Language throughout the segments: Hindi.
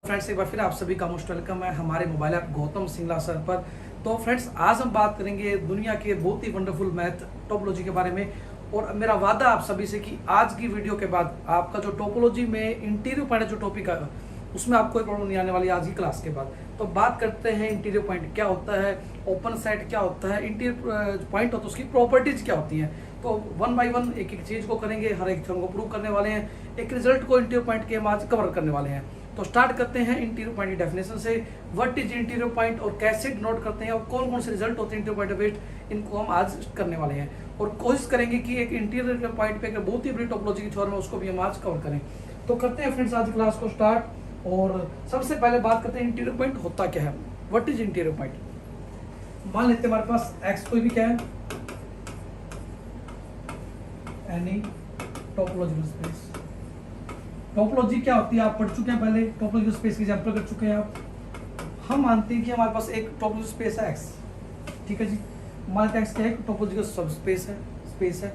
फ्रेंड्स, एक बार फिर आप सभी का मोस्ट वेलकम है हमारे mobile app Gautam Singla sir पर। तो फ्रेंड्स, आज हम बात करेंगे दुनिया के बहुत ही वंडरफुल मैथ टोपोलॉजी के बारे में। और मेरा वादा आप सभी से कि आज की वीडियो के बाद आपका जो टोपोलॉजी में इंटीरियर पॉइंट जो टॉपिक है उसमें आपको कोई प्रॉब्लम नहीं आने वाली आज की क्लास के बाद। तो बात करते हैं इंटीरियर पॉइंट क्या होता है, ओपन सेट क्या होता है, इंटीरियर पॉइंट होता है उसकी प्रॉपर्टीज क्या होती हैं। तो वन बाय वन एक एक चीज को करेंगे, हर एक थ्योरम को प्रूव करने वाले हैं, एक रिजल्ट को इंटीरियर पॉइंट के हम आज कवर करने वाले हैं। तो स्टार्ट करते हैं इंटीरियर पॉइंट की डेफिनेशन से। व्हाट इज इंटीरियर पॉइंट और कैसे डिनोट करते हैं और कौन कौन से रिजल्ट होते हैं इंटीरियर पॉइंट बेस्ड, इनको हम आज करने वाले हैं। और कोशिश करेंगे कि एक इंटीरियर पॉइंट पे एक बहुत ही बड़ी टोपोलॉजी की थ्योरम है उसको भी हम आज कवर करें। तो करते हैं फ्रेंड्स आज क्लास को स्टार्ट। और सबसे पहले बात करते हैं इंटीरियर पॉइंट होता क्या है। What is interior point. मान लेते हैं हमारे पास एक्स कोई भी क्या है, एनी टोपोलॉजिकल स्पेस। टोपोलॉजी क्या होती है आप पढ़ चुके हैं, पहले टोपोलॉजिकल स्पेस की एग्जांपल कर चुके हैं आप। हम मानते हैं कि हमारे पास एक टोपोलॉजिकल स्पेस है एक्स, ठीक है जी। मान लेते हैं एक्स क्या है, टोपोलॉजिकल सब स्पेस है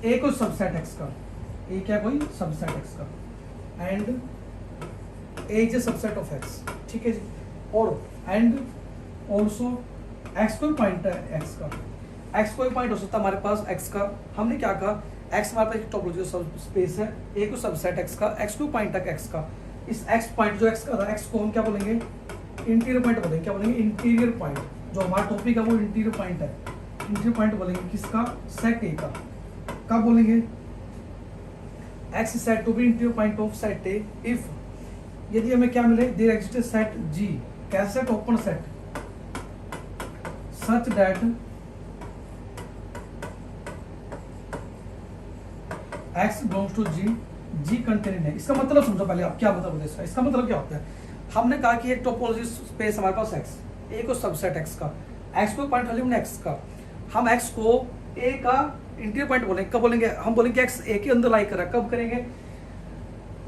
ए कोई सबसेट एक्स का, ए क्या कोई सबसेट एक्स का, and A is a subset of x, ठीक है जी। और एंड ऑल्सो एक्स कोई पॉइंट है एक्स का, एक्स कोई पॉइंट हो सकता है हमारे पास एक्स का। हमने क्या कहा, एक्स हमारे पास एक टोपोलॉजिकल सब स्पेस है, ए को सबसेट एक्स का, एक्स को पॉइंट तक एक्स का। इस एक्स पॉइंट जो एक्स का था, एक्स को हम क्या बोलेंगे, इंटीरियर पॉइंट बोलेंगे। क्या बोलेंगे, इंटीरियर पॉइंट। जो हमारा टॉपिक है वो इंटीरियर पॉइंट है। इंटीरियर पॉइंट बोलेंगे किसका, सेट ए का। कब बोलेंगे, x set to be interior point of set A if, यदि हमें क्या मिले, देयर एग्जिस्ट सेट जी, कैसा set, open set, such that x belongs to G containing है। इसका मतलब समझो पहले आप, क्या मतलब होता है इसका। इसका मतलब क्या होता है, हमने कहा कि एक टोपोलॉजी स्पेस हमारे पास x, ए को सबसेट x का, x को पॉइंट वैल्यू x का। हम x को a का इंटीरियर पॉइंट बोलेंगे। कब बोलेंगे, हम बोलेंगे x a के अंदर लाई कर रहा है। कब करेंगे,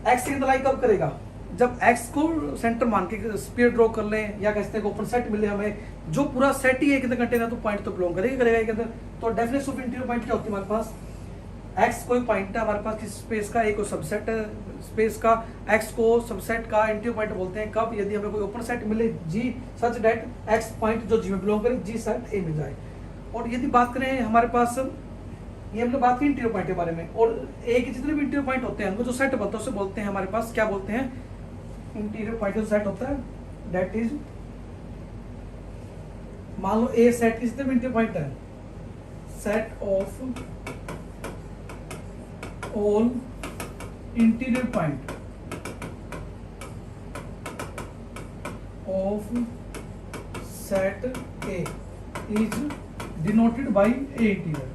x के अंदर लाई कब करेगा, जब x को सेंटर मान के स्फीयर ड्रॉ कर लें, या कहते हैं ओपन सेट मिले हमें, जो पूरा सेट ही एक अंदर कंटेन है तो पॉइंट तो बिलोंग करेगा एक अंदर। तो डेफिनेशन ऑफ इंटीरियर पॉइंट क्या होती है हमारे पास, x कोई पॉइंट है हमारे पास किस स्पेस का, a को सबसेट स्पेस का, x को सबसेट का इंटीरियर पॉइंट बोलते हैं। कब, यदि हमें कोई ओपन सेट मिले g such that x point जो g में बिलोंग करे, g सेट a में जाए। और यदि बात करें हमारे पास, ये हम लोग बात करें इंटीरियर पॉइंट के बारे में, और a के जितने भी इंटीरियर पॉइंट होते हैं उनको जो सेट बनता है उसे बोलते हैं हमारे पास, क्या बोलते हैं, इंटीरियर पॉइंट जो सेट होता है दैट इज, मान लो a सेट के जितने भी इंटीरियर पॉइंट है, set of all interior point of set A is denoted by A interior.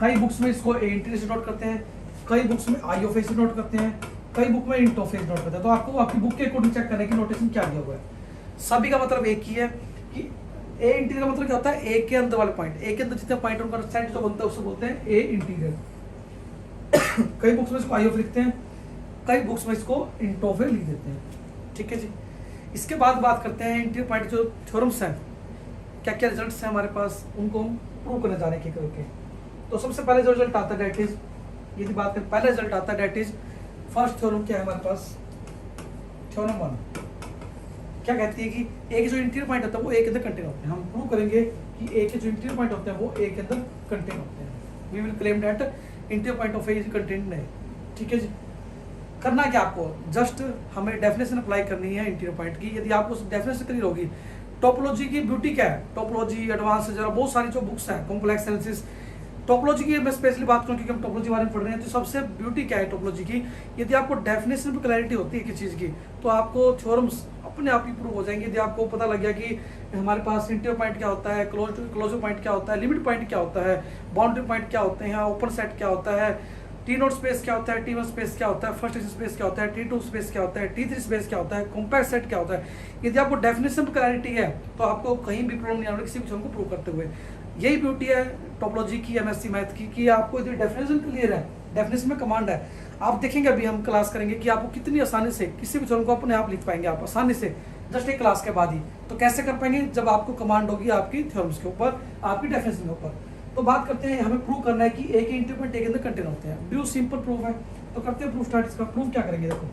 कई बुक्स में इसको ए इंटीरियर से नोट करते हैं, कई बुक्स में आई ऑफ ए से नोट करते हैं, कई बुक में इंट ऑफ ए नोट करते हैं। तो आपको आपकी बुक के अकॉर्डिंग चेक करने की नोटेशन क्या दिया हुआ है। सभी का मतलब एक ही है कि ए इंटीरियर का मतलब क्या होता है, ए के अंदर वाले पॉइंट, ए के अंदर जितने पॉइंट उनका सेट जो बनता है उसे बोलते हैं ए इंटीरियर। कई बुक्स में इसको आई ऑफ लिखते हैं, कई बुक्स में इसको इंट ऑफ ए लिख देते हैं, ठीक है जी। इसके बाद बात करते हैं इंटीरियर पॉइंट जो थ्योरम्स हैं, क्या क्या रिजल्ट्स हैं हमारे पास, उनको हम प्रूव करने जा रहे हैं करके। तो सबसे पहले जो रिजल्ट आता है दैट इज, यदि बात करें पहला रिजल्ट आता है दैट इज, फर्स्ट थ्योरम क्या है हमारे पास, थ्योरम 1 क्या कहती है कि ए के जो इंटीरियर पॉइंट होता है वो ए के अंदर कंटेन होते हैं। हम प्रूव करेंगे कि ए के जो इंटीरियर पॉइंट होते हैं वो ए के अंदर कंटेन होते हैं। We will claim that interior point of A is contain है, ठीक है जी। करना क्या आपको, जस्ट हमें डेफिनेशन अप्लाई करनी है इंटीरियर पॉइंट की। यदि आपको डेफिनेशन क्लियर होगी, टोपोलॉजी की ब्यूटी क्या है, टोपोलॉजी एडवांस जरा बहुत सारी जो बुक्स हैं, कॉम्प्लेक्स एनालिसिस, टोपोलॉजी की मैं स्पेशली बात करूं क्योंकि हम टोपोलॉजी बारे में पढ़ रहे हैं। तो सबसे ब्यूटी क्या है टोपोलॉजी की, यदि आपको डेफिनेशन पे क्लैरिटी होती है किसी चीज़ की तो आपको थ्योरम्स अपने आप ही प्रूव हो जाएंगे। यदि आपको पता लग गया कि हमारे पास इंटीरियर पॉइंट क्या होता है, क्लोजर पॉइंट क्या होता है, लिमिट पॉइंट क्या होता है, बाउंड्री पॉइंट क्या होते हैं, ओपन सेट क्या होता है, टी नोट स्पेस क्या होता है, टी वन स्पेस क्या होता है, फर्स्ट स्पेस क्या होता है, टी टू स्पेस क्या होता है, टी थ्री स्पेस क्या होता है, कॉम्पैक्ट सेट क्या होता है, यदि आपको डेफिनेशन पर क्लैरिटी है तो आपको कहीं भी प्रॉब्लम नहीं आएगी किसी भी थ्योरम को प्रूव करते हुए। यही ब्यूटी है टोपोलॉजी की, एमएससी मैथ की, कि आपको यदि डेफिनेशन क्लियर है, डेफिनेशन में कमांड है, आप देखेंगे अभी हम क्लास करेंगे कि आपको कितनी आसानी से किसी भी थ्योरम को अपने आप लिख पाएंगे आप आसानी से, जस्ट एक क्लास के बाद ही। तो कैसे कर पाएंगे, जब आपको कमांड होगी आपकी थ्योरम्स के ऊपर, आपकी डेफिनेशन के ऊपर। तो बात करते हैं, हमें प्रूव करना है कि ए के इंटीरियर पॉइंट ए के अंदर कंटेन होते हैं। ड्यू सिंपल प्रूफ है, तो करते हैं प्रूफ स्टार्ट। इसका प्रूफ क्या करेंगे, देखो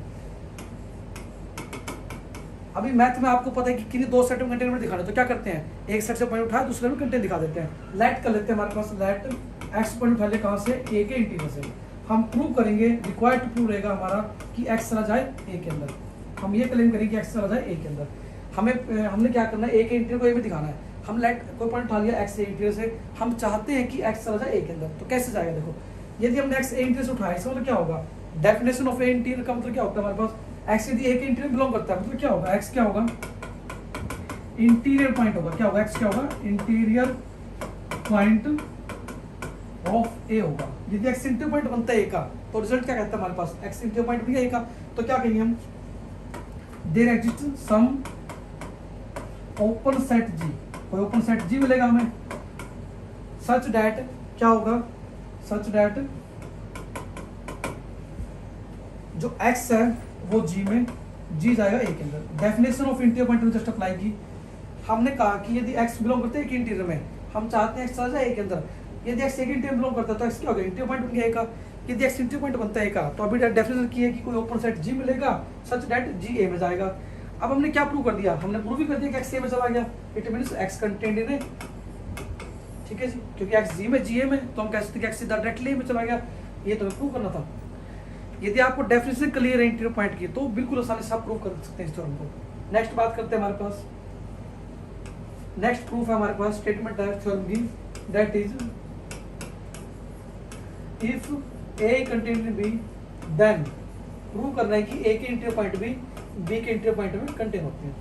अभी मैथ में आपको पता है कि किन्हीं दो सेट में कंटेनर दिखाना है, तो क्या करते हैं, एक सेट से पॉइंट उठाया दूसरे में कंटेनर दिखा देते हैं। लेट कर लेते हैं, हमारे पास लेट एक्स पॉइंट उठा लिया कहाँ से, ए के इंटीरियर से। हम प्रूव करेंगे, रिक्वायर्ड टू प्रूव रहेगा हमारा कि एक्स चला जाए ए के अंदर। हम ये क्लेम करेंगे कि एक्स चला जाए ए के अंदर। हमने क्या करना है, ए के इंटीरियर को ए में दिखाना है। हम लेट कोई पॉइंट उठा लिया एक्स ए इंटीरियर से, हम चाहते हैं कि एक्स चला जाए ए के अंदर। तो कैसे जाएगा, देखो यदि हमने एक्स ए इंटीरियर से उठाया, इसका मतलब क्या होगा, डेफिनेशन ऑफ ए इंटीरियर का मतलब क्या होता है, हमारे पास एक्स यदि ए के इंटीरियर बिलोंग करता है, मतलब क्या होगा, एक्स क्या होगा, इंटीरियर पॉइंट होगा। क्या होगा, एक्स क्या होगा, इंटीरियर पॉइंट ऑफ ए होगा। यदि एक्स इंटीरियर पॉइंट बनता है ए का, तो रिजल्ट क्या कहता है हमारे पास, एक्स इंटीरियर पॉइंट भी ए का। तो क्या कहेंगे हम, there exist some open set G, कोई ओपन सेट जी मिलेगा हमें, सच डैट क्या होगा, सच डैट जो एक्स है वो जी में, जी जाएगा ए के अंदर। Definition of interior point just apply की। हमने कहा कि यदि एक्स बिलोंग करते हैं एक इंटीरियर में, हम चाहते हैं एक्स चला जाए ए के अंदर। यदि एक्स एक इंटीरियर बिलोंग करता है तो एक्स क्या होगा, इंटीरियर पॉइंट बन गया ए का। यदि एक्स इंटीरियर पॉइंट बनता है ए का, तो अभी डेफिनेशन की है कि कोई ओपन सेट जी मिलेगा सच दैट जी ए में जाएगा। अब हमने क्या प्रूव कर दिया, हमने प्रूव भी कर दिया कि एक्स ए में चला गया, इट मींस एक्स कंटेंड इन ए। ठीक है जी, क्योंकि एक्स जी में जी ए में, तो हम कह सकते हैं कि एक्स सीधा डायरेक्टली ए में चला गया। ये तो प्रूव करना था। यदि आपको डेफिनेशन क्लियर है इंटीरियर पॉइंट की, तो बिल्कुल आसानी से आप प्रूव कर सकते हैं इस थ्योरम को। नेक्स्ट बात करते हैं, हमारे पास नेक्स्ट प्रूफ है हमारे पास, स्टेटमेंट है थ्योरम की, that is if A contain B then, prove करना है कि ए के इंटीरियर पॉइंट भी बी के इंटीरियर पॉइंट में कंटेन होते हैं।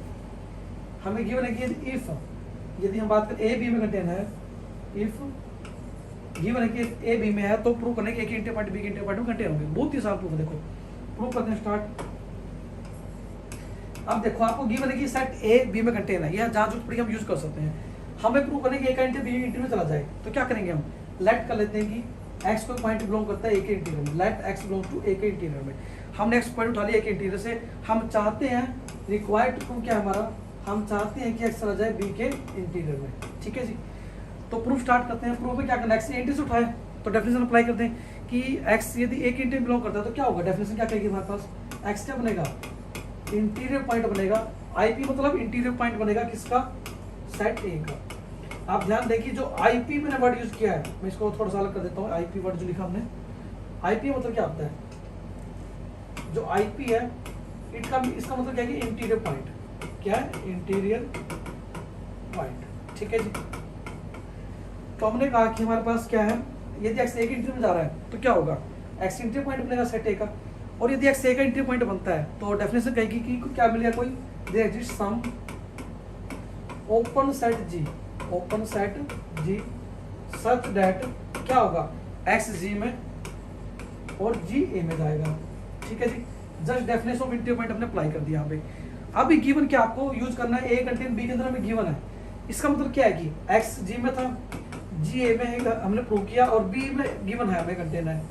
हमें गिवन है कि इफ, यदि हम बात करें ए बी में कंटेन है, इफ गिवन है कि ए बी में है, तो प्रूव करना है कि ए के इंटीरियर पॉइंट बी के इंटीरियर पॉइंट में कंटेन होंगे। बहुत ही आसान प्रूफ है, देखो प्रूव करते हैं, स्टार्ट। अब देखो आपको गिवन है कि सेट ए बी में कंटेन है, यह जहां जरूरत पड़ी हम यूज कर सकते हैं। हमें प्रूव करना है कि ए का इंटीरियर बी इंटीरियर में चला जाए, तो क्या करेंगे हम, लेट कर लेते हैं कि एक्स कोई पॉइंट बिलोंग करता है ए के इंटीरियर में, लेट एक्स बिलोंग टू ए के इंटीरियर में। हमने एक्स पॉइंट उठा लिया ए के इंटीरियर से, हम चाहते हैं, रिक्वायर्ड प्रूफ क्या है हमारा, हम चाहते हैं कि एक्स चला जाए बी के इंटीरियर में। ठीक है जी, तो प्रूफ स्टार्ट करते हैं। प्रूफ में क्या करना है, एक्स इंटीरियर से उठाए तो डेफिनेशन अप्लाई करते हैं कि एक्स यदि ए के इंटीरियर बिलोंग करता है तो क्या होगा, डेफिनेशन क्या कहेगी हमारे पास, एक्स क्या बनेगा, इंटीरियर पॉइंट बनेगा। आईपी मतलब इंटीरियर पॉइंट बनेगा किसका, सेट ए का। आप ध्यान देखिए जो आईपी मैंने वर्ड यूज किया है, मैं इसको थोड़ा सा अलग कर देता हूँ। आईपी वर्ड जो लिखा हमने, आईपी मतलब क्या होता है, जो आईपी है इसका मतलब क्या है कि इंटीरियर पॉइंट, क्या है, इंटीरियर पॉइंट। ठीक है जी, तो हमने कहा कि हमारे पास क्या है, यदि एक्स ए के इंटीरियर में जा रहा है तो क्या होगा, एक्स इंटीरियर पॉइंट बनेगा सेट ए का। और यदि एक्स ए का इंटीरियर पॉइंट बनता है तो डेफिनेशन कहेगी कि क्या मिलेगा, कोई there exist some open set G, open set G such that क्या होगा, एक्स जी में और जी ए में जाएगा। ठीक है जी, just definition of interior point हमने अप्लाई कर दिया यहाँ पे। अभी गिवन क्या आपको यूज करना है, ए कंटेन बी के अंदर हमें गिवन है, इसका मतलब क्या है कि एक्स जी में था, जी ए में है, हमने प्रूव किया, और बी में गिवन है हमें कंटेन है।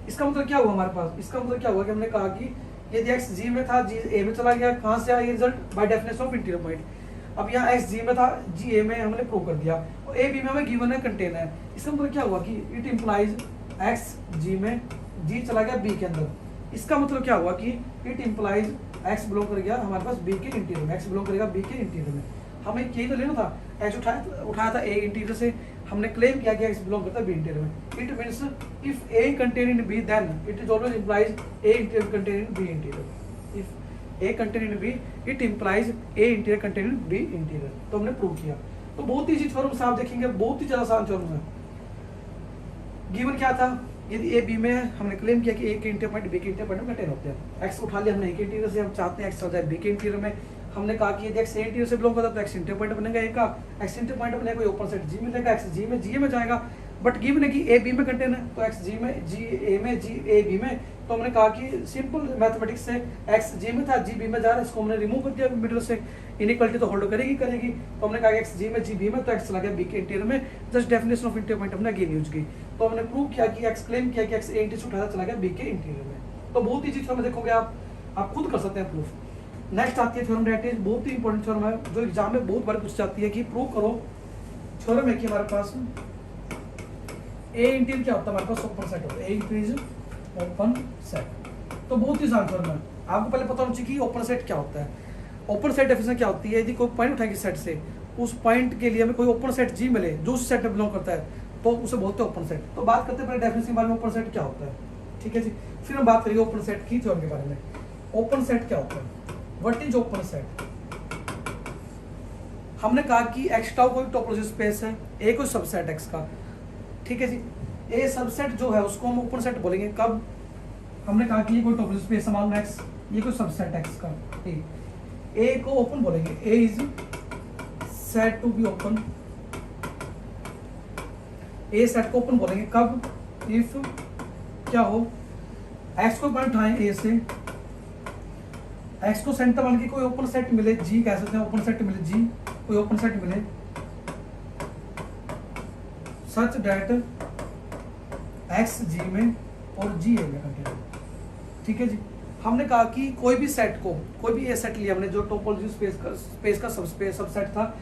इसका मतलब क्या हुआ हमारे पास, इसका मतलब क्या हुआ कि हमने कहा कि यदि एक्स जी में था, जी ए में चला गया, कहाँ से आया ये result, by definition of interior point. अब यहाँ एक्स जी में था, जी ए में हमने प्रूव कर दिया, और ए बी में हमें गिवन है कंटेन है। इसका मतलब क्या हुआ कि इट इम्प्लाइज एक्स जी में, जी चला गया बी के अंदर। इसका मतलब क्या हुआ कि इट इम्प्लाइज एक्स बिलोंग कर गया हमारे पास बी के इंटीरियर में, एक्स बिलोंग करेगा बी के इंटीरियर में। हमें यही तो लेना था, एक्स उठाया था ए इंटीरियर से, हमने क्लेम किया कि एक्स बिलोंग करता है बी इंटीरियर में। It means if A contain in B then it is always implies A interior contain in B interior. If A contain in B it implies A interior contain in B interior. तो हमने प्रूव किया। तो बहुत ही इजी थ्योरम से आप देखेंगे, बहुत ही ज्यादा आसान थ्योरम है। गिवन क्या था, यदि ए बी में है, हमने क्लेम किया कि ए के इंटीरियर पॉइंट बी के इंटीरियर पॉइंट में कंटेन होते हैं। एक्स उठा लिया हमने ए के इंटीरियर से, हम चाहते हैं एक्स चला जाए बी के इंटीरियर में। हमने कहा कि यदि एक्स ए इंटीरियर से बिलोंग करता है तो एक्स इंटीरियर पॉइंट बनेगा ए का, एक्स इंटीरियर पॉइंट बनेगा, कोई ओपन सेट जी मिलेगा, एक्स जी में, जी ए में जाएगा। बट गिवन है कि ए बी में कंटेन है, तो एक्स जी में, जी ए में, जी ए बी में। तो हमने कहा कि सिंपल मैथमेटिक्स से एक्स जी में था, जी बी में जा रहा है, इसको हमने रिमूव कर दिया मिडिल से, इनइक्वालिटी तो होल्ड करेगी। तो हमने कहा कि एक्स जी में, जी बी में, तो एक्स चला गया बी के इंटीरियर में। Just definition of interior point हमने अगेन यूज की। तो हमने प्रूव किया कि एक्स क्लेम किया कि एक्स ए इंटीरियर से उठाया चला गया बी के इंटीरियर में। तो बहुत ही चीज में देखोगे आप खुद कर सकते हैं प्रूफ। नेक्स्ट आती है थ्योरम दैट इज बहुत ही इंपॉर्टेंट थ्योरम है, जो एग्जाम में बहुत बार पूछ जाती है कि प्रूव करो। थ्योरम है कि हमारे पास ए इंटीरियर क्या होता है, हमारे पास ओपन सेट होता है, ए इंटीरियर ओपन सेट। तो बहुत ही आसान थ्योरम है, आपको पहले पता होना चाहिए कि ओपन सेट क्या होता है। ओपन सेट डेफिनेशन क्या होती है, यदि कोई पॉइंट उठाएंगे सेट से, उस पॉइंट के लिए हमें कोई ओपन सेट जी मिले जो उस सेट में बिलोंग करता है, तो उसे बोलते हैं ओपन सेट। तो बात करते हैं पहले डेफिनेशन के बारे में, ओपन सेट क्या होता है, ठीक है जी। फिर हम बात करेंगे ओपन सेट की थ्योरम के बारे में। ओपन सेट क्या होता है, व्हाट इज ओपन सेट। हमने कहा कि एक्स टाउ कोई टोपोलॉजी स्पेस है, ए कोई सबसेट एक्स का, ठीक है जी। ए सबसेट जो है उसको हम ओपन सेट बोलेंगे कब, हमने कहा कि ये कोई टोपोलॉजी स्पेस है, मान लो एक्स, ये कोई सबसेट एक्स का, ए को ओपन बोलेंगे, A is set to be open, A set को ओपन बोलेंगे कब, इफ क्या हो, एक्स को पॉइंट उठाएं ए से, एक्स को सेंटर मान के कोई ओपन सेट मिले, जी कह सकते हैं ओपन सेट मिले, जी कोई ओपन सेट मिले सच डेट एक्स जी में और जी ए में कंटेन, ठीक है जी। हमने कहा कि कोई भी सेट को, कोई भी ए सेट लिया हमने जो टोपोलॉजी स्पेस का सबसेट था,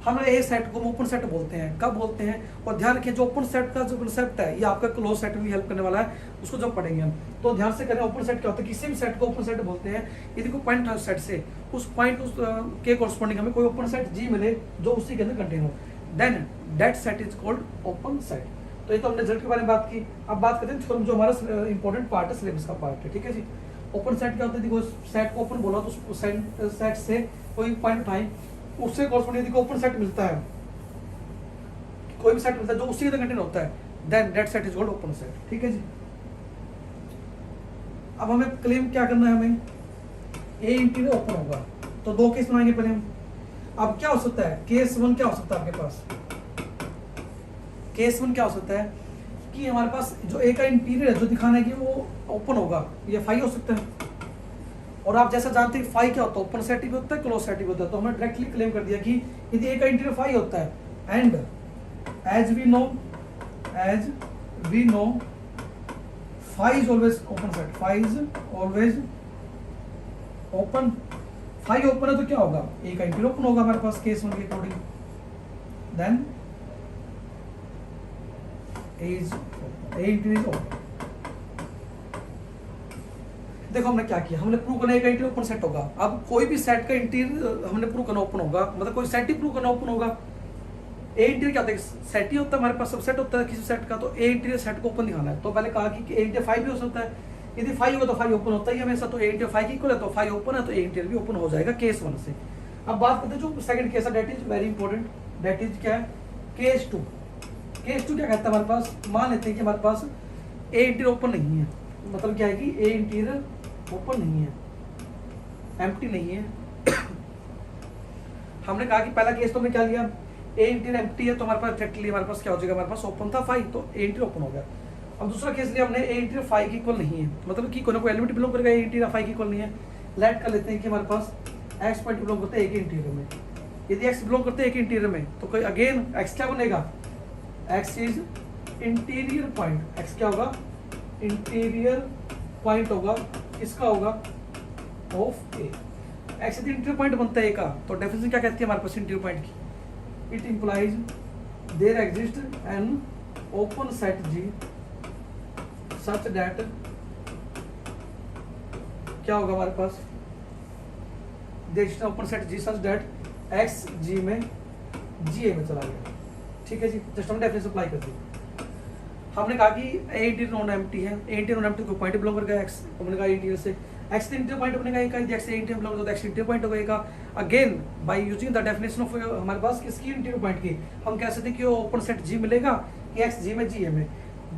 हम ए सेट को ओपन सेट बोलते हैं, कब बोलते हैं। और ध्यान रखिए जो ओपन सेट का जो कंसेप्ट है ये आपका क्लोज सेट में भी हेल्प करने वाला है, उसको जब पढ़ेंगे हम तो ध्यान से करें। ओपन सेट क्या होता है, किसी भी सेट को ओपन सेट बोलते हैं यदि कोई पॉइंट सेट से उस पॉइंट के कॉरस्पॉन्डिंग हमें कोई ओपन सेट जी मिले जो उसी के अंदर कंटेन हो, then that set is called open set. तो ये तो हमने रिजल्ट के बारे में बात की। अब बात करते हैं थ्योरम, जो हमारा इंपॉर्टेंट पार्ट है, सिलेबस का पार्ट है, ठीक है जी। ओपन सेट क्या होता है, देखो सेट को ओपन बोला तो सेट से कोई पॉइंट उठाएं, उससे कॉरस्पॉन्डिंग यदि ओपन सेट मिलता है, कोई भी सेट मिलता है जो उसी के अंदर कंटेन होता है, then that set is called open set, ठीक है जी। अब हमें क्लेम क्या करना है, हमें ए इंटीरियर ओपन होगा तो दो केस बनाएंगे पहले हम। अब क्या हो सकता है, केस वन क्या हो सकता है आपके पास, केस वन क्या हो सकता है कि हमारे पास जो ए का इंटीरियर है जो दिखाना है कि वो ओपन होगा, ये फाई हो सकता है। और आप जैसा जानते हैं फाई क्या होता है, ओपन सेट भी होता है क्लोज सेट भी होता है। तो हमने डायरेक्टली क्लेम कर दिया कि यदि ए का इंटीरियर फाई होता है and as we know phi is always open set, phi is always open, phi open है तो क्या होगा, ए का इंटीरियर ओपन होगा हमारे पास केस वन के अकॉर्डिंग, देन ए इंटीरियर ओपन। देखो हमने क्या किया, हमने प्रूव करना है का इंटीरियर ओपन सेट होगा। अब कोई भी सेट का इंटीरियर हमने प्रूव करना ओपन होगा, मतलब कोई सेट ही प्रूव करना ओपन होगा। ए इंटीरियर क्या होता है, सेट ही होता है हमारे पास, सबसेट होता है किसी सेट का, तो ए इंटीरियर सेट को ओपन दिखाना है। तो पहले कहा कि ए इंटीरियर फाई भी हो सकता है, यदि फाई होगा तो फाई ओपन होता ही हमेशा, तो ए इंटीरियर फाई की इक्वल है तो फाई ओपन है तो ए इंटीरियर भी ओपन हो जाएगा केस वन से। अब बात करते हैं जो सेकंड केस है, that is very important, that is क्या है, केस टू। केस टू क्या कहता है हमारे पास, मान लेते हैं कि हमारे पास ए इंटीरियर ओपन नहीं है, मतलब क्या है कि ए इंटीरियर ओपन नहीं है, एम्प्टी नहीं है। हमने कहा कि पहला केस तो हमने क्या लिया, ए इंटीरियर एम्प्टी है तो हमारे पास डायरेक्टली हमारे पास क्या हो जाएगा, हमारे पास ओपन था फाई तो ए इंटीरियर ओपन हो गया। अब दूसरा केस लिया हमने, ए इंटीरियर फाई की इक्वल नहीं है, मतलब कि कोई ना कोई एलिमेंट बिलोंग करेगा, ए इंटीरियर फाई की इक्वल नहीं है। लेट कर लेते हैं कि हमारे पास एक्स पॉइंट बिलोंग करते हैं ए के इंटीरियर में, यदि एक्स बिलोंग करते हैं ए के इंटीरियर में तो कोई अगेन एक्स क्या बनेगा, x is interior point, x क्या होगा, इंटीरियर पॉइंट होगा, किसका होगा, ऑफ ए। एक्स यदि इंटीरियर पॉइंट बनता है ए का तो डेफिनेशन क्या कहती है हमारे पास इंटीरियर पॉइंट की, it implies there exists an open set G such that क्या होगा हमारे पास, there exists an open set G such that X G में G A में चला गया, ठीक है जी। जस्ट हमने डेफिनेशन अप्लाई कर दी। हमने कहा कि ए इंटीरियर नॉन एम्प्टी है, ए इंटीरियर नॉन एम्प्टी को पॉइंट बिलोंग करता है एक्स, हमने कहा इंटीरियर से एक्स इंटीरियर पॉइंट बनेगा एक, एक्स इंटीरियर बिलोंग करता है एक्स इंटीरियर पॉइंट होगा। Again by using the definition of हमारे पास किसकी इंटीरियर पॉइंट की, हम कह सकते हैं कि ओपन सेट जी मिलेगा कि एक्स जी में जी ए में।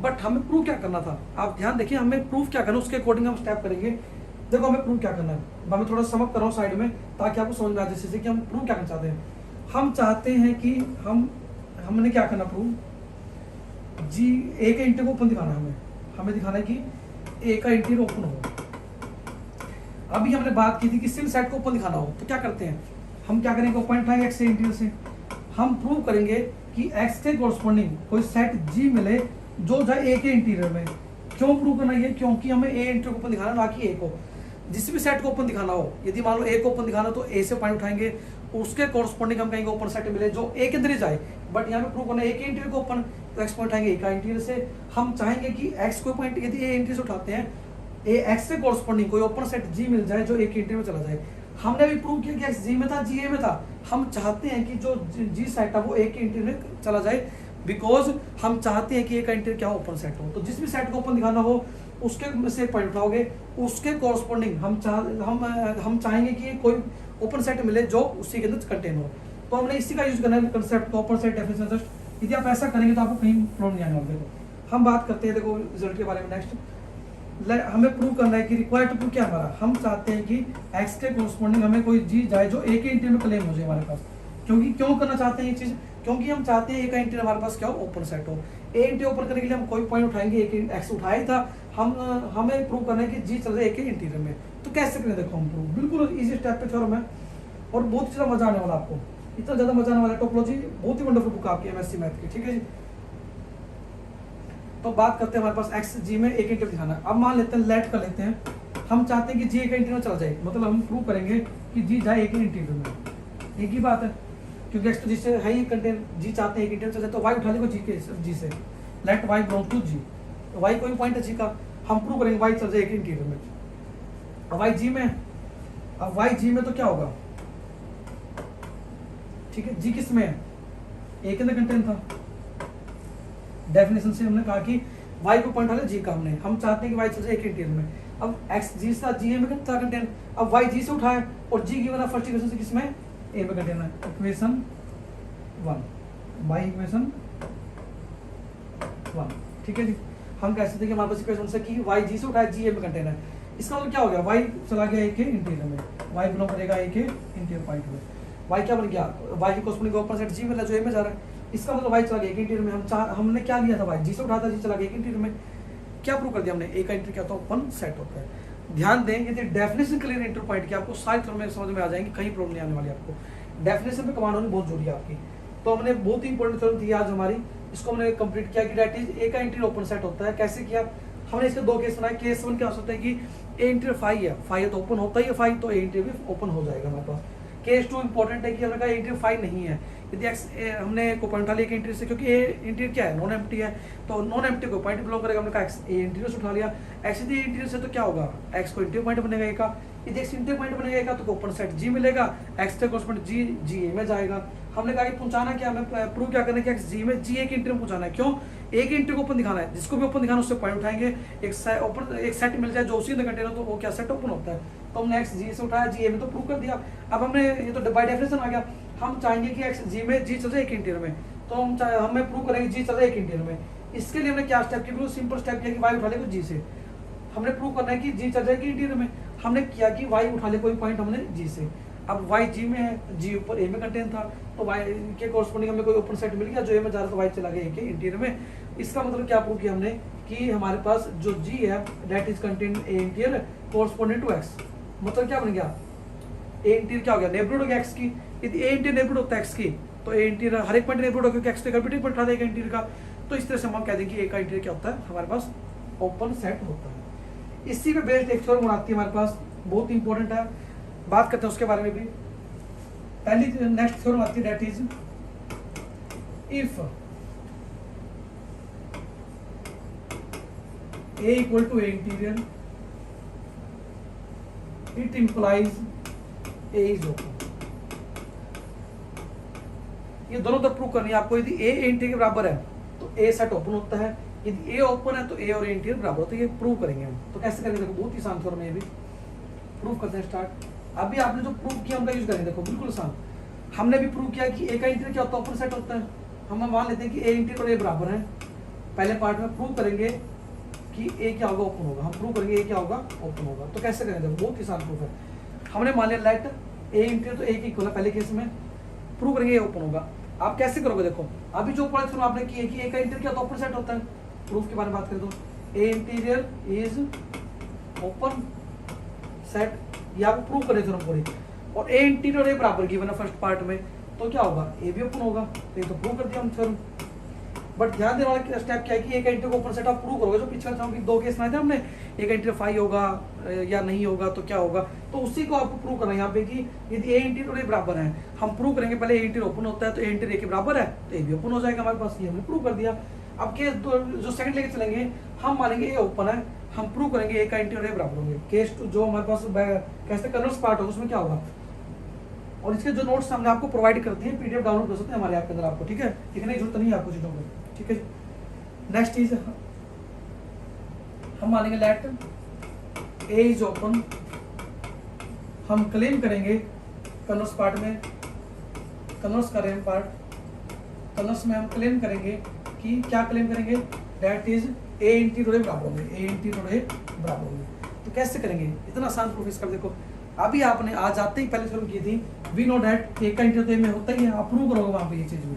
बट हमें प्रूव क्या करना था, आप ध्यान देखिए, हमें प्रूव क्या करना उसके अकॉर्डिंग हम स्टेप करेंगे। देखो हमें प्रूव क्या करना है, मैं थोड़ा समझ कर रहा हूँ साइड में ताकि आपको समझ में आ जाए, जैसे कि हम प्रूव क्या करना चाहते हैं। हम चाहते हैं कि हमने क्या करना, प्रूव जी ए का इंटीरियर ओपन दिखाना है, हमें दिखाना है कि ए का इंटीरियर ओपन हो। अभी हमने बात की थी कि सिर्फ सेट को ओपन दिखाना हो, तो क्या करते हैं हम, क्या करेंगे, पॉइंट उठाएंगे एक्स से इंटीरियर से, हम प्रूव करेंगे कि एक्स के कॉरस्पॉन्डिंग कोई सेट जी मिले जो जाए ए के इंटीरियर में। क्यों प्रूव करना है, क्योंकि हमें ए इंटीरियर ओपन दिखाना ना कि ए को, जिस भी सेट को ओपन दिखाना हो, यदि मान लो ए को ओपन दिखाना तो ए से पॉइंट उठाएंगे, उसके कॉरस्पॉन्डिंग हम कहेंगे ओपन सेट मिले जो ए के अंदर ही जाए। बट यहाँ पे प्रूव करना है ए के इंटीरियर को ओपन, तो एक्स पॉइंट उठाएंगे ए का इंटीरियर से। हम चाहेंगे कि एक्स को पॉइंट यदि ए इंटीरियर से उठाते हैं, ए एक्स से कॉरस्पॉन्डिंग कोई ओपन सेट जी मिल जाए जो ए के इंटीरियर में चला जाए। हमने भी प्रूव किया कि एक्स जी में था, जी ए में था। हम चाहते हैं कि जो जी सेट है वो ए के इंटीरियर में चला जाए, बिकॉज हम चाहते हैं कि ए का इंटीरियर क्या हो, ओपन सेट हो। तो जिस भी सेट को ओपन दिखाना हो उसके से पॉइंट उठाओगे, उसके कॉरस्पॉन्डिंग हम चाहेंगे कि कोई ओपन सेट मिले जो उसी के अंदर कंटेन हो। तो हमने इसी का यूज करना है कंसेप्ट को, ओपन सेट डेफिनेशन टेस्ट। यदि आप ऐसा करेंगे तो आपको कहीं प्रॉब्लम नहीं आने वाला। देखो हम बात करते हैं, देखो रिजल्ट के बारे में। नेक्स्ट हमें प्रूव करना है कि रिक्वायर्ड टू प्रूव क्या हमारा, हम चाहते हैं कि एक्स के कॉरस्पॉन्डिंग हमें कोई जी जाए जो ए के इंटीरियर में क्लेम हो जाए हमारे पास। क्योंकि क्यों करना चाहते हैं ये चीज़, क्योंकि हम चाहते हैं ए का इंटीरियर हमारे पास क्या हो, ओपन सेट हो। ए इंटीरियर ओपन करने के लिए हम कोई पॉइंट उठाएंगे, एक्स उठाया ही था, हमें प्रूव करना है कि जी चल रहा है ए के इंटीरियर में। तो कैसे करें, देखो हम प्रूव बिल्कुल ईजी स्टेप पे थ्योरम है और बहुत ही ज़्यादा मजा आने वाला आपको, इतना ज़्यादा मजा आने वाला है। टोपोलॉजी बहुत ही वंडरफुल बुक आपकी एमएससी मैथ की, ठीक है जी। तो बात करते हैं हमारे पास एक्स जी में एक इंटीरियर दिखाना। अब मान लेते हैं लेट कर लेते हैं, हम चाहते हैं कि जी एक इंटीरियर में चला जाए, मतलब हम प्रूव करेंगे कि जी जाए एक इंटीरियर में। एक ही बात है, क्योंकि एक्स तो जी से है ही कंटेन, जी चाहते हैं एक इंटीरियर चला जाए, तो वाई उठा लेगा जी के जी से, let y belong to G. Y कोई पॉइंट है जी का, हम प्रूव करेंगे वाई चल जाए एक इंटीरियर में। अब वाई जी में, अब वाई जी में तो क्या होगा, ठीक है, जी किस में है, ए के अंदर कंटेन था। डेफिनेशन से हमने कहा कि y को पॉइंट वाले जी का हम चाहते हैं कि y चल जाए एक इंटीरियर में। अब x जी से जी ए में था कंटेन, अब y जी से उठाए और g गिवन है फर्स्ट इक्वेशन से किसमें, a में कंटेन है। इक्वेशन 1 y इक्वेशन 1, ठीक है जी। हम कह सकते हैं कि हमारे पास इक्वेशन से कि y जी से उठाए जी ए में कंटेन है। इसका मतलब क्या हो गया, y चला गया a के इंटीरियर में, y बिलोंग करेगा a के इंटीरियर पॉइंट में। y क्या बन गया, y की कॉरस्पॉन्डिंग ओपन सेट जी मिला जो ए में जा रहा है। इसका मतलब वाई चला गया एक इंटीरियर में। हमने क्या लिया था, वाई जी से उठाता, जी चला गया एक इंटीरियर में। क्या प्रूव कर दिया हमने, ए का इंटीरियर क्या होता है, ओपन सेट होता है। ध्यान दें, यदि डेफिनेशन क्लियर इंटर पॉइंट की आपको सारी थ्योरम में समझ में आ जाएंगे, कहीं प्रॉब्लम नहीं आने वाली आपको। डेफिनेशन पे कमांड होनी बहुत जरूरी है आपकी। तो हमने बहुत ही इंपॉर्टेंट थ्योरम थी आज हमारी, इसको हमने कंप्लीट किया कि दैट इज ए का इंटीरियर ओपन सेट होता है। कैसे किया, हमने इसके दो केस बनाए। केस 1 क्या हो सकता है कि ए इंटीरियर फाई है, फाई है तो ओपन होता ही है फाई, तो ए इंटीरियर भी ओपन हो जाएगा हमारे पास। केस 2 इंपॉर्टेंट है कि हमने कहा इंटीरियर फाई नहीं है, यदि एक्स हमने को पॉइंट उठा लिया कि इंटीरियर से, क्योंकि ए इंटीरियर क्या है, नॉन एम्प्टी है, तो नॉन एम्प्टी को पॉइंट बिलोंग करेगा। हमने कहा एक्स ए इंटीरियर से उठा लिया, एक्स यदि इंटीरियर से तो क्या होगा, एक्स को इंटीरियर पॉइंट बनेगा ए का, यदि एक्स इंटीरियर पॉइंट बनेगा ए का तो ओपन सेट जी मिलेगा, एक्स के कॉरस्पॉन्डिंग जी जी ए में जाएगा। हमने कहा कि पहुंचाना क्या, हमें प्रूव क्या करना है कि एक्स जी में जी ए के इंटीरियर पहुंचाना है। क्यों, एक इंटीरियर को ओपन दिखाना है, जिसको भी ओपन दिखाना है उससे पॉइंट उठाएंगे, एक सेट मिल जाए जो उसी अंदर कंटेनर, तो वो क्या सेट ओपन होता है। तो हमने एक्स जी से उठाया, जी ए में तो प्रूव कर दिया। अब हमने ये तो बाय डेफिनेशन आ गया, हम चाहेंगे कि एक्स जी में जी चल जाए एक इंटीरियर में, तो हमें प्रूव करेंगे जी चल जाए एक इंटीरियर में। इसके लिए हमने क्या स्टेप किया, बिल्कुल सिंपल स्टेप किया कि वाई उठा ले जी से। हमने प्रूव करना है कि जी चल जाएगी इंटीरियर में, हमने किया कि वाई उठा ले कोई पॉइंट हमने जी से। अब वाई जी में है, जी ऊपर ए में कंटेन था, तो वाई के कॉरस्पॉन्डिंग हमें कोई ओपन सेट मिल गया जो ए में जा रहा, तो वाई चला गया ए के इंटीरियर में। इसका मतलब क्या प्रूव किया हमने कि हमारे पास जो जी है that is contain A interior corresponding to x. मतलब क्या बन गया, ए इंटीरियर क्या हो गया, नेबरहुड हो गया एक्स की। यदि ए इंटीरियर नेबरहुड होता है एक्स की, तो ए इंटीरियर हर एक पॉइंट नेबरहुड होगा, क्योंकि एक्स पे कभी पॉइंट उठा देगा इंटीरियर का। तो इस तरह से हम कह देंगे कि ए का इंटीरियर क्या होता है, हमारे पास ओपन सेट होता है। इसी पे बेस्ड एक थ्योरम बनाती है हमारे पास, बहुत इंपॉर्टेंट है, बात करते हैं उसके बारे में भी। पहली नेक्स्ट थ्योरम आती है that is if A equal to A interior it implies A is open. ये दोनों तो प्रूव करनी है आपको। यदि ए इंटीरियर के बराबर है तो ए सेट ओपन होता है, यदि ए ओपन है तो ए और ए इंटीरियर बराबर होता है। ये प्रूव करेंगे हम। तो कैसे करेंगे, देखो बहुत ही आसान थ्योरम है, ये भी प्रूव करते हैं स्टार्ट। अभी आपने जो प्रूव किया उनका यूज करेंगे, देखो बिल्कुल आसान। हमने भी प्रूव किया कि ए का इंटीरियर क्या होता है, ओपन सेट होता है। हम मान लेते हैं कि ए इंटीरियर और ए बराबर है। पहले पार्ट में प्रूव करेंगे कि ए क्या होगा, ओपन होगा। हम प्रूव करेंगे ए क्या होगा, ओपन होगा। तो कैसे करेंगे, देखो बहुत ही आसान प्रूफ है। हमने मान लिया लेट ए इंटीरियर तो ए की इक्वल है, पहले केस में प्रूव करेंगे ए ओपन होगा। आप कैसे करोगे, देखो अभी जो पॉइंट आपने किए कि ए का इंटीरियर क्या होता है, ओपन सेट होता है। प्रूफ के बारे में बात करें तो ए इंटीरियर इज ओपन सेट, ये आपको प्रूव करें थ्योरम पूरी। और ए इंटीरियर ए बराबर गिवन है फर्स्ट पार्ट में, तो क्या होगा, ए भी ओपन होगा। तो ये तो प्रूव कर दिया हम थ्योरम। बट ध्यान देने वाला स्टेप क्या है कि ए का इंटीरियर ओपन सेट आप प्रूव करोगे। जो पिछले थ्योरम की दो केस बनाए थे हमने, ए का इंटीरियर फाई होगा या नहीं होगा तो क्या होगा, तो उसी को आपको प्रूव करना है यहाँ पे कि यदि ए इंटीरियर और ए बराबर है, हम प्रूव करेंगे पहले ए इंटीरियर ओपन होता है तो ए इंटीरियर ए के बराबर है तो ए भी ओपन हो जाएगा हमारे पास। ये हमने प्रूव कर दिया। अब केस जो सेकंड लेके चलेंगे, हम मानेंगे ए ओपन है, हम प्रूव करेंगे ए का इंटीरियर ए बराबर होंगे। केस जो हमारे पास कैसे कन्वर्स पार्ट होगा उसमें क्या होगा, और इसके जो नोट्स हमने आपको प्रोवाइड करते हैं, पीडीएफ डाउनलोड कर सकते हैं हमारे ऐप के अंदर आपको, ठीक है, लिखने की जरूरत नहीं है आपको चीजों को, ठीक है। नेक्स्ट चीज हम मानेंगे लेट ए इज ओपन, हम क्लेम करेंगे कन्वर्स पार्ट में, कन्वर्स करें पार्ट, कन्वर्स में हम क्लेम करेंगे कि क्या क्लेम करेंगे, दैट इज ए इंटीरियर ए बराबर होंगे, ए इंटीरियर ए बराबर होंगे। तो कैसे करेंगे, इतना आसान प्रूफ इसका देखो, अभी आपने आज आते ही पहले शुरू की थी, वी नो दैट ए का इंटीरियर में होता ही है, आप प्रूव करोगे वहां पे ये चीज भी।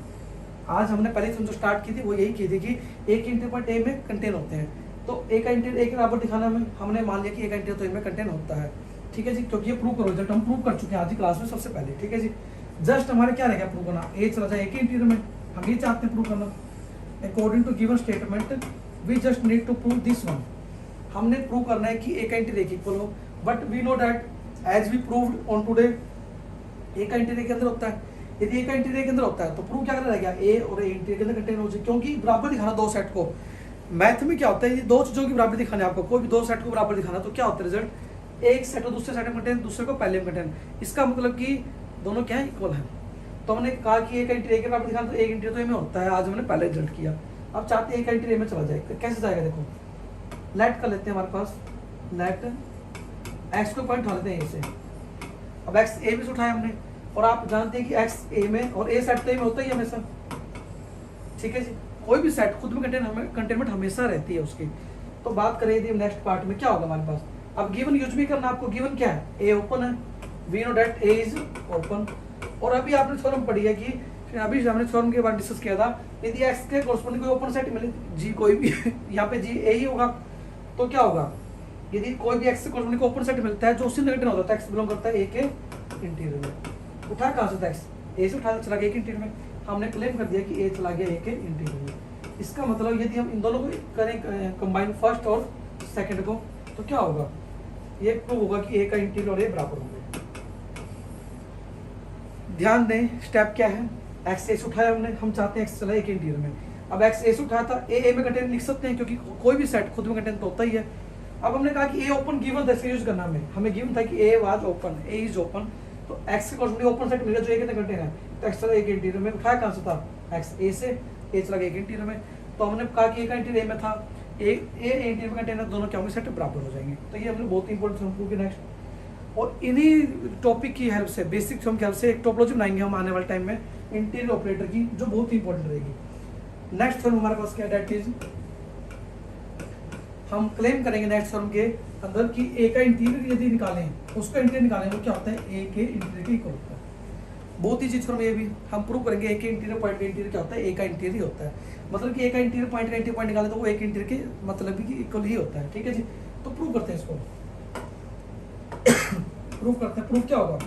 आज हमने पहले जो स्टार्ट की थी वो यही की थी कि ए के इंटीरियर पॉइंट ए में कंटेन होते हैं, तो ए का इंटीरियर ए के बराबर दिखाना में हमने मान लिया कि ए का इंटीरियर तो ए में कंटेन होता है, ठीक है जी, क्योंकि ये प्रूव करो, रिजल्ट हम प्रूव कर चुके हैं आज की क्लास में सबसे पहले, ठीक है जी। जस्ट हमारे क्या रहेगा प्रूव करना, ए चला जाए ए के इंटीरियर में, हम ये चाहते हैं प्रूव करना। According to given statement we just need to prove this one, हमने प्रूव करना है कि ए का इंटीरियर इक्वल हो, but we know that as we proved on today A का इंटीरियर के अंदर होता है, यदि ए का इंटीरियर के अंदर होता है तो प्रूव क्या करना रहेगा, ए और ए इंटीरियर के अंदर कंटेन हो जाए, क्योंकि बराबर दिखाना दो सेट को, मैथ में क्या होता है, ये दो चीजों की बराबर दिखाने आपको, कोई भी दो सेट को बराबर दिखाना, तो क्या होता है रिजल्ट, एक सेट को दूसरे सेट में कंटेन, दूसरे को पहले में कंटेन, इसका मतलब कि दोनों क्या है, इक्वल है। तो हमने कहा कि ए का इंटीरियर के बराबर दिखाना, तो एक इंटीरियर तो ए में होता है, आज हमने पहले रिजल्ट किया, अब चाहते हैं ए का इंटीरियर में चला जाए, कैसे जाएगा देखो, लेट कर लेते हैं हमारे पास, लेट एक्स को पॉइंट उठा लेते हैं ए से, अब एक्स ए में से उठाया हमने, और आप जानते हैं कि एक्स ए में और ए सेट तो ए में होता ही है हमेशा, ठीक है जी, कोई भी सेट खुद में कंटेनमेंट हमेशा रहती है उसकी। तो बात करें यदि नेक्स्ट पार्ट में क्या होगा हमारे पास, अब गिवन यूज भी करना आपको, गिवन क्या है, ए ओपन है, we know that A is open, और अभी आपने थ्योरम पढ़ी है कि अभी हमने थ्योरम के बारे में डिस्कस किया था, यदि एक्स के कोरस्पोंडिंग कोई ओपन सेट मिले, जी कोई भी यहाँ पे जी ए ही होगा, तो क्या होगा, यदि कोई भी एक्स से कोरस्पोंडिंग ओपन सेट मिलता है जो उसी नेगेटिव होता है, एक्स बिलोंग करता है ए के इंटीरियर में, उठा कहाँ से था एक्स, ए से उठा चला गया ए के इंटीरियर में, हमने क्लेम कर दिया कि ए चला गया ए के इंटीरियर में। इसका मतलब यदि हम इन दोनों को करें कंबाइन, फर्स्ट और सेकंड को, तो क्या होगा, ये प्रूव होगा कि ए का इंटीरियर और ए बराबर होंगे। ध्यान दें स्टेप क्या है, एक्स ए से उठाया हमने, हम चाहते हैं एक्स चला ए के इंटीरियर में, अब एक्स ए से उठाया था, ए में कंटेंट लिख सकते हैं क्योंकि कोई भी सेट खुद में कंटेंट तो होता ही है। अब हमने कहा कि ए ओपन गिवन था, यूज करना हमें गिवन था कि ए was open, A is open, तो एक्स के कोरस्पोंडिंग ओपन सेट मिला जो ए के अंदर कंटेन है, तो एक्स चला ए के इंटीरियर में, उठाया कहां से था, एक्स ए से, ए चला गया ए के इंटीरियर में, तो हमने कहा कि ए का इंटीरियर ए में था, ए इंटीरियर में कंटेन है, दोनों क्या होंगे, सेट बराबर हो जाएंगे। तो ये हमने बहुत इंपॉर्टेंट थ्योरम की नेक्स्ट, और इन्हीं टॉपिक की हेल्प से, बेसिक थ्योरम की हेल्प से एक टोपोलॉजी बनाएंगे हम आने वाले टाइम में इंटीरियर ऑपरेटर की, जो बहुत ही इंपॉर्टेंट रहेगी। नेक्स्ट थ्योरम हमारे पास क्या है, दैट इज हम क्लेम करेंगे नेक्स्ट थ्योरम के अंदर कि ए का इंटीरियर यदि निकालें, उसका इंटीरियर निकालें तो क्या होता है, ए के इंटीरियर के इक्वल होता है। बहुत ही चीज थ्योरम ये भी हम प्रूव करेंगे, ए के इंटीरियर पॉइंट का इंटीरियर क्या होता है, ए का इंटीरियर होता है, मतलब कि ए का इंटीरियर पॉइंट का इंटीरियर पॉइंट निकाले तो वो ए के इंटीरियर के मतलब भी इक्वल ही होता है, ठीक है जी। तो प्रूव करते हैं इसको प्रूव करते हैं, प्रूव क्या होगा,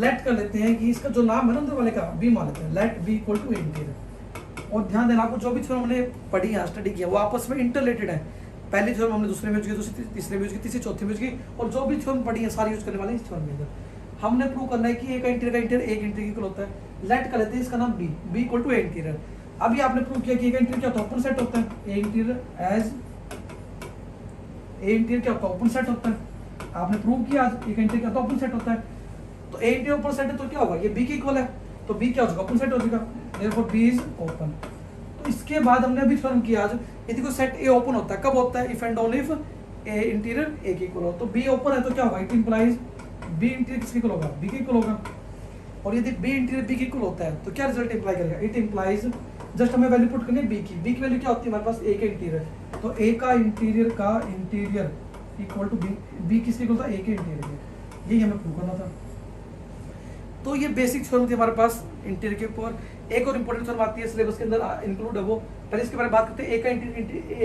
लेट कर लेते हैं कि इसका जो नाम है ना अंदर वाले का, बी मान लेते हैं, let B equal to interior. और ध्यान देना आपको जो भी थ्योरम हमने पढ़ी है, स्टडी किया, वो आपस में इंटरलेटेड है। पहली थ्योरम हमने दूसरे में यूज की, दूसरी तीसरे में यूज की, तीसरी चौथे में यूज की, और जो भी थ्योरम पढ़ी है सारी यूज करने वाले इस थ्योरम के अंदर। हमने प्रूव करना है कि ए का इंटीरियर ए के इंटीरियर इक्वल होता है, लेट कर लेते हैं इसका नाम B, B equal to A interior. अभी आपने प्रूव किया कि ए का इंटीरियर क्या होता है, ओपन सेट होता है, A interior as a interior क्या होता है, ओपन सेट होता है। आपने प्रूव किया आज ए का इंटीरियर क्या होता है, ओपन सेट होता है, तो ए इंटीरियर ओपन सेट है तो क्या होगा, ये बी के इक्वल है, तो बी क्या हो जाएगा, ओपन सेट हो जाएगा, देयरफॉर बी इज ओपन। तो इसके बाद हमने अभी थ्योरम किया आज, यदि कोई सेट ए ओपन होता है, कब होता है, if and only if A interior A के इक्वल हो, तो बी ओपन है तो क्या होगा, इट इंप्लाइज बी इंटीरियर किसके इक्वल होगा, बी के इक्वल होगा। और यदि बी इंटीरियर बी के इक्वल होता है तो क्या रिजल्ट इंप्लाई करेगा, इट इंप्लाइज, जस्ट हमें वैल्यू पुट करनी है बी की वैल्यू क्या होती है हमारे पास, ए के इंटीरियर, तो ए का इंटीरियर इक्वल टू बी किसके इक्वल था, ए के इंटीरियर के, यही हमें प्रूव करना था। तो ये बेसिक थ्योरम थी हमारे पास इंटीरियर के ऊपर। एक और इंपॉर्टेंट थ्योरम आती है सिलेबस के अंदर इंक्लूड है, वो पहले इसके बारे में बात करते हैं। ए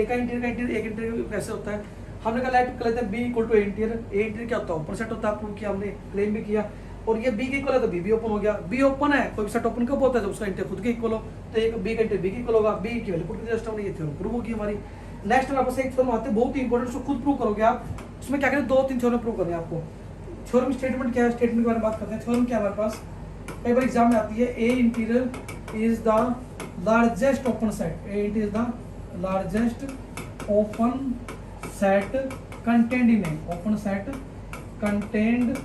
का इंटीरियर कैसे होता है, हमने कहा लेट कर लेते हैं B equal to A interior क्या होता है, ओपन सेट होता है, प्रूव किया हमने, क्लेम भी किया। और ये बी के इक्वल है तो बी भी ओपन हो गया, बी ओपन है, कोई सेट ओपन कब होता है जब उसका इंटीरियर खुद के इक्वल हो, तो एक बी का इंटीरियर बी के इक्वल होगा, बी की वैल्यू पुट कर जस्ट हमने, ये थ्योरम प्रूव होगी हमारी। नेक्स्ट हमारे पास एक थ्योरम आते हैं बहुत ही इंपॉर्टेंट, उसको खुद प्रूव करोगे आप। उसमें क्या करें, 2-3 थ्योरम प्रूव करने आपको। थ्योरम स्टेटमेंट क्या है, स्टेटमेंट के बारे में बात करते हैं। थ्योरम क्या है हमारे पास, कई बार एग्जाम में आती है, A interior is the largest open set, it is the largest open set contained in a, open set contained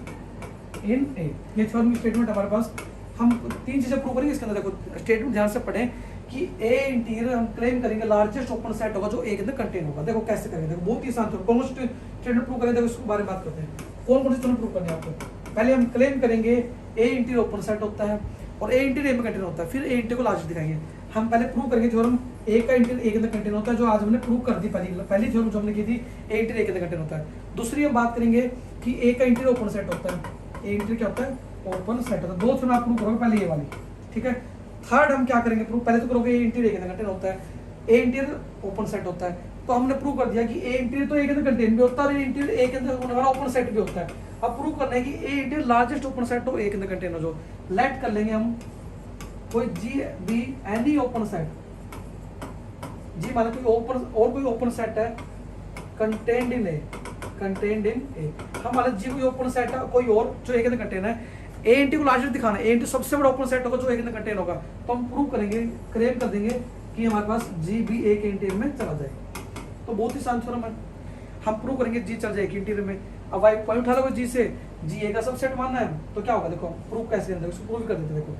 in a, ये थ्योरम की स्टेटमेंट हमारे पास। हम तीन चीजें प्रूव करेंगे इसके अंदर। देखो स्टेटमेंट ध्यान से पढ़ें कि ए इंटीरियर हम क्लेम करेंगे लार्जेस्ट ओपन सेट होगा जो ए के अंदर कंटेन होगा। देखो कैसे करेंगे, देखो बहुत ही आसान है। कौन सा स्टेटमेंट प्रूव करेंगे, देखो इसके बारे में बात करते हैं। कौन कौन से स्टेटमेंट प्रूव करने हैं आपको। पहले हम क्लेम करेंगे ए इंटीरियर ओपन सेट होता है और ए इंटीरियर में कंटेन होता है, फिर ए इंटीरियर को लार्जेस्ट दिखाएंगे। हम पहले प्रूव करेंगे थ्योरम ए का इंटीरियर ए के अंदर कंटेन होता है, जो आज हमने प्रूव कर दी। पहली थ्योरम जो हमने की थी ए इंटीरियर ए के अंदर कंटेन होता है। दूसरी हम बात करेंगे कि ए का इंटीरियर ओपन सेट होता है, ए इंटीरियर क्या होता है, ओपन सेट होता है। दो थ्योरम आप प्रूव करोगे, पहले ये वाली, ठीक है। थर्ड हम क्या करेंगे प्रूव, पहले तो करोगे ए इंटीरियर ए के अंदर कंटेन होता है, ए इंटीरियर ओपन सेट होता है। तो हमने प्रूव कर दिया कि ए इंटीरियर तो ए के अंदर कंटेन भी होता है और ए इंटीरियर ए के अंदर होने वाला ओपन सेट भी होता है। अब प्रूव करना है कि ए इंटीरियर लार्जेस्ट ओपन सेट हो, ए के अंदर कंटेन हो। जो लेट कर लेंगे हम कोई G be any open set, G मान लो कोई ओपन और कोई ओपन सेट है contained in A, contained in A. हम मान लो जी कोई ओपन सेट है कोई और जो ए के अंदर कंटेन है, ए इंटी को लार्जेस्ट दिखाना है, ए इंटी सबसे बड़ा ओपन सेट होगा जो ए के अंदर कंटेन होगा। तो हम प्रूव करेंगे, क्लेम कर देंगे कि हमारे पास जी बी ए के इंटीरियर में चला जाए। तो बहुत ही आसान थ्योरम है। हम प्रूव करेंगे जी चल जाएगी इंटीरियर में। अब वाई पॉइंट उठा लो जी से, जी ए का सबसेट मानना है तो क्या होगा, देखो प्रूव कैसे करते हैं, उसको प्रूव कर देते हैं। देखो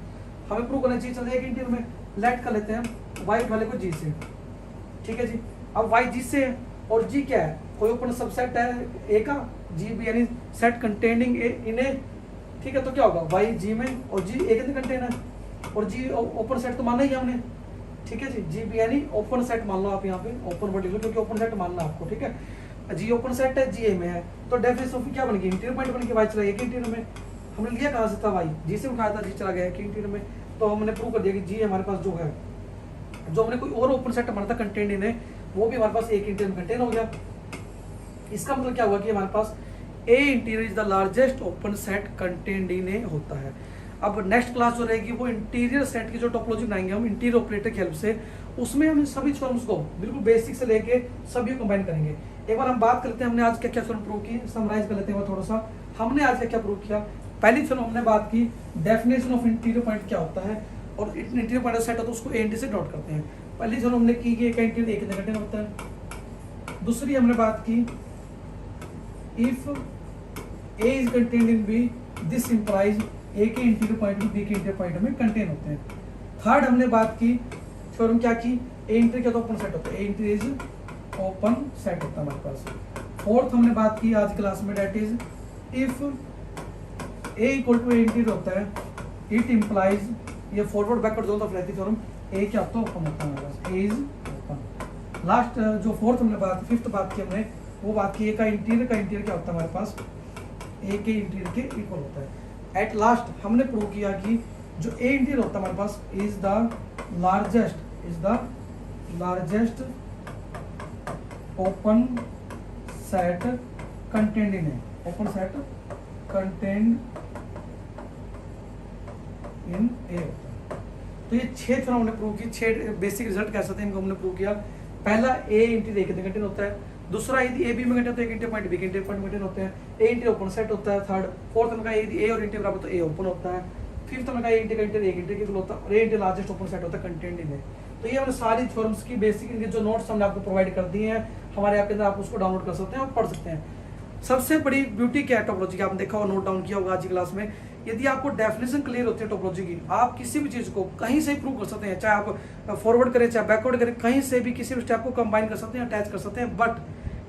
हमें प्रूव करना है जी चल जाएगी इंटीरियर में, लेट कर लेते हैं वाई उठा ले को जी से, ठीक है जी। अब वाई जी से है और जी क्या है, कोई ओपन सबसेट है ए का, जी बी यानी सेट कंटेनिंग इन ए, ठीक है। तो क्या होगा वाई जी में और जी ए के अंदर कंटेन है और जी ओपन सेट तो मानना ही है हमने, ठीक है जी। जी बी यानी ओपन सेट मान लो आप यहाँ पे, ओपन वर्ड लिख लो क्योंकि ओपन सेट मानना आपको, ठीक है। जी ओपन सेट है, जी ए में है, तो डेफिनेशन ऑफ क्या बन गई, इंटीरियर पॉइंट बन के वाई चला गया कि इंटीरियर में। हमने लिया कहाँ से था, वाई जी से उठाया था, जी चला गया कि इंटीरियर में। तो हमने प्रूव कर दिया कि जी हमारे पास जो है, जो हमने कोई और ओपन सेट हमारा था कंटेंट इन है, वो भी हमारे पास एक इंटीरियर में कंटेन हो गया। इसका मतलब क्या हुआ कि हमारे पास A interior is the largest open set contained in A होता है। अब नेक्स्ट क्लास जो रहेगी वो इंटीरियर सेट की जो टोपोलॉजी बनाएंगे हम इंटीरियर ऑपरेटर की हेल्प से, उसमें हम सभी थ्योरम्स को बिल्कुल बेसिक से लेके सभी को कंबाइन करेंगे। एक बार हम बात करते हैं हमने आज क्या क्या थ्योरम प्रूव की, समराइज कर लेते हैं थोड़ा सा। हमने आज क्या क्या प्रूव किया। पहली थ्योरम हमने बात की डेफिनेशन ऑफ इंटीरियर पॉइंट क्या होता है और इंटीरियर पॉइंट सेट होता है उसको ए एंड से नोट करते हैं। पहली थ्योरम हमने की कि इंटीरियर ए के अंदर कंटेन होता है। दूसरी हमने बात की if A is contained in B this implies A के इंटीरियर पॉइंट भी बी के इंटीरियर पॉइंट में कंटेन होते हैं। थर्ड हमने बात की थ्योरम क्या की, ए इंटीरियर क्या तो ओपन सेट होता है, A interior is open set होता है हमारे पास। फोर्थ हमने बात की आज क्लास में, that is if A equal to A interior होता है इट इंप्लाइज, ये फॉरवर्ड बैकवर्ड दोनों तरफ रहती थ्योरम, ए क्या होता है ओपन होता है हमारे पास, ए इज ओपन। लास्ट जो फोर्थ हमने बात, फिफ्थ बात की हमने, वो बात की ए का इंटीरियर क्या होता है हमारे पास, ए के इंटीरियर के इक्वल होता है। एट लास्ट हमने प्रूव किया कि जो ए इंटीरियर होता है हमारे पास is the largest open set contained in A, open set contained in A होता है। तो ये 6 थ्योरम हमने प्रूव की, 6 बेसिक रिजल्ट कह सकते हैं इनको हमने प्रूव किया। पहला ए इंटीरियर ए के कंटेन होता है, दूसरा यदि ए बी में कंटेन होता है, एक इंटीरियर पॉइंट बी के इंटीरियर पॉइंट में कंटेन होते हैं, ए इंटीरियर ओपन सेट होता है। थर्ड फोर्थ में कहा यदि ए और इंटीरियर बराबर तो ए ओपन होता है। फिफ्थ में कहा ए इंटीरियर एक इंटीरियर इक्वल होता है और ए इंटीरियर लार्जेस्ट ओपन सेट होता है कंटेंट इन ए। तो ये हमने सारी थ्योरम्स की बेसिक इनके जो नोट्स हमने आपको प्रोवाइड कर दिए हैं हमारे ऐप के अंदर, आप उसको डाउनलोड कर सकते हैं और पढ़ सकते हैं। सबसे बड़ी ब्यूटी क्या है टोपोलॉजी की, आपने देखा होगा, नोट डाउन किया होगा आज की क्लास में। यदि आपको डेफिनेशन क्लियर होती है टोपोलॉजी की, आप किसी भी चीज़ को कहीं से प्रूव कर सकते हैं, चाहे आप फॉरवर्ड करें चाहे बैकवर्ड करें, कहीं से भी किसी भी स्टेप को कंबाइन कर सकते हैं, अटैच कर सकते हैं। बट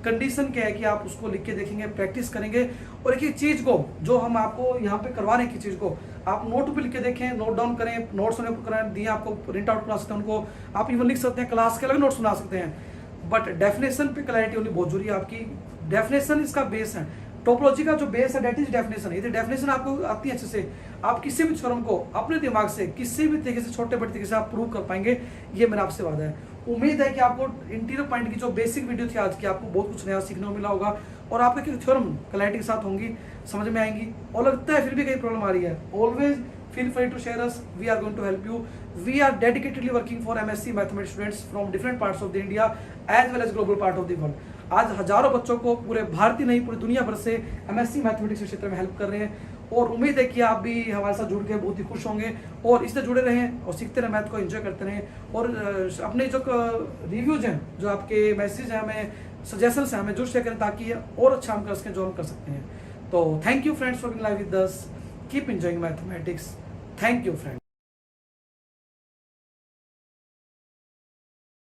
कंडीशन क्या है कि आप उसको लिख के देखेंगे, प्रैक्टिस करेंगे और एक एक चीज़ को जो हम आपको यहाँ पे करवा रहे हैं की चीज़ को आप नोट पे लिख के देखें, नोट डाउन करें, नोट्स उन्हें दिए आपको प्रिंट आउट करा सकते हैं, उनको आप इवन लिख सकते हैं, क्लास के अलग नोट्स बना सकते हैं। बट डेफिनेशन पे क्लैरिटी होनी बहुत जरूरी है आपकी। डेफिनेशन इसका बेस है, टोपोलॉजी का जो बेस है दैट इज डेफिनेशन। यदि डेफिनेशन आपको आती है अच्छे से, आप किसी भी थ्योरम को अपने दिमाग से किसी भी तरीके से छोटे बड़े तरीके से आप प्रूव कर पाएंगे, ये मेरा आपसे वादा है। उम्मीद है कि आपको इंटीरियर पॉइंट की जो बेसिक वीडियो थी आज की, आपको बहुत कुछ नया सीखने को मिला होगा और आपके थ्योरम क्लैरिटी के साथ होंगी, समझ में आएंगी। और लगता है फिर भी कहीं प्रॉब्लम आ रही है, always feel free to share us, we are going to help you. We are dedicatedly working for MSc Mathematics students from different parts of the India as well as global part of the world. आज हजारों बच्चों को पूरे भारतीय नहीं पूरी दुनिया भर से MSc मैथमेटिक्स के क्षेत्र में हेल्प कर रहे हैं। और उम्मीद है कि आप भी हमारे साथ जुड़ के बहुत ही खुश होंगे और इससे जुड़े रहें और सीखते रहें, मैथ को एंजॉय करते रहें। और अपने जो रिव्यूज हैं, जो आपके मैसेज हैं, हमें सजेशंस हैं, हमें जरूर शेयर करें ताकि और अच्छा हम कर सकें जो हम कर सकते हैं। तो thank you friends for being live with us, keep enjoying mathematics. Thank you friends.